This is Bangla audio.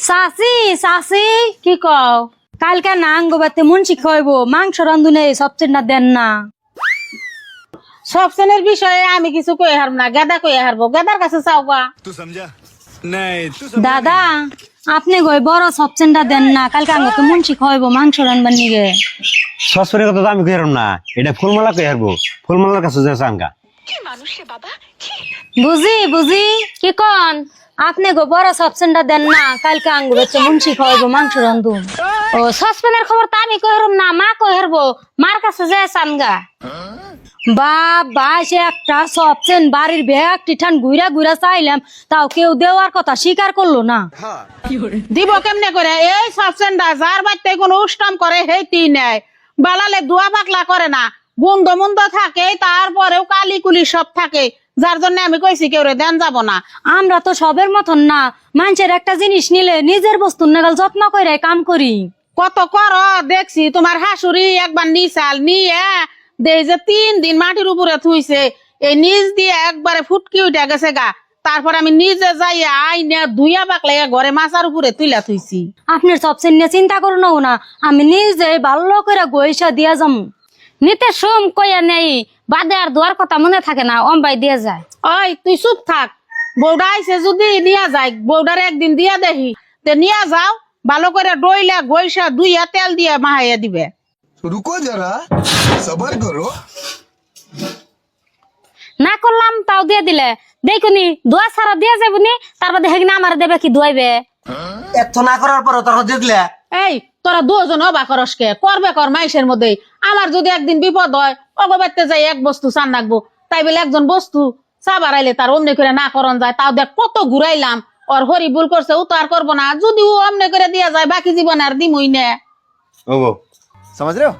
চাচি চাচি কি কও কালকে না আঙ্গবাতে মুন্সি খাইবো মাংস রান্ধুনে সবচেয়ে না দেন না সব শ্রেণীর বিষয়ে আমি কিছু কই হারব না, গেদা কই হারবো, গেদার কাছে চাও গা। দাদা আপনি গই বড় সবচেয়ে দেন না কালকে আঙ্গ তো মুন্সি খাইবো মাংস রান্ধবার নিগে। সসপেনের কথা তো আমি কই হারম না, এটা ফুলমালা কই হারবো, ফুলমালার কাছে যে চাঙ্গা। বুঝি বুঝি কি কন আপনি গো বড় সবচেয়ে দেন না কালকে আঙ্গ হচ্ছে মুন্সি খাইবো মাংস রান্ধুন। ও সসপেনের খবর তো আমি কই হারব না, মা কই হারবো, মার কাছে যে চানগা। বাবা সে একটা সবচেন বাড়ির ব্যাগ টিঠান ঘুরা ঘুরা চাইলাম তাও কেউ দেওয়ার কথা স্বীকার করলো না। দিব কেমনে করে? এই সবচেনটা যার বাড়িতে কোনো উষ্টম করে হেইটি নেয়, বালালে দুয়া পাকলা করে না, বন্ধ মন্দ থাকে, তারপরেও কালি কুলি সব থাকে, যার জন্য আমি কইছি কেউ রে দেন যাব না। আমরা তো সবের মতন না, মানুষের একটা জিনিস নিলে নিজের বস্তু নাগাল যত্ন করে কাম করি। কত কর দেখছি তোমার হাসুরি একবার নিচাল নিয়ে দেই যে 3 দিন মাটির উপরে থুইছে, এই নিচ দিয়ে একবারে ফুটকি উঠে গেছে গা, তারপর আমি নিজে যাই আইনে ধুইয়া পাকলে ঘরে মাচার উপরে তুইলা থুইছি। আপনার সবচেয়ে নিয়ে চিন্তা করো না, আমি নিজে ভালো করে গইসা দিয়া যাম। নিতে সোম কইয়া নেই বাদে আর দুয়ার কথা মনে থাকে না, অম্বাই দিয়ে যায়। ওই তুই চুপ থাক, বৌডা আইছে যদি নিয়া যায়, বৌডারে একদিন দিয়া দেখি, তে নিয়া যাও, ভালো করে ডইলা গইসা ধুইয়া তেল দিয়ে মাহাইয়া দিবে। रुको जरा सबर करो। না করলাম তাও দিয়ে দিলে দেখুনি দোয়া সারা দিয়ে যাবনি, তার বাদে হেগনা আমার দেবে কি ধুয়াইবে। এত না করার পর তোর দিয়ে দিলে এই তোরা দুজন অবা করসকে করবে কর মাইসের মধ্যে, আমার যদি একদিন বিপদ হয় অগবাইতে যাই এক বস্তু চান রাখবো, তাই বলে একজন বস্তু চা বাড়াইলে তার অমনি করে না করন যায়, তাও দেখ কত ঘুরাইলাম, ওর হরি ভুল করছে ও তো আর করবো না, যদি ও অমনি করে দিয়া যায় বাকি জীবন আর দিমই না। ओ वो समझ रहे हो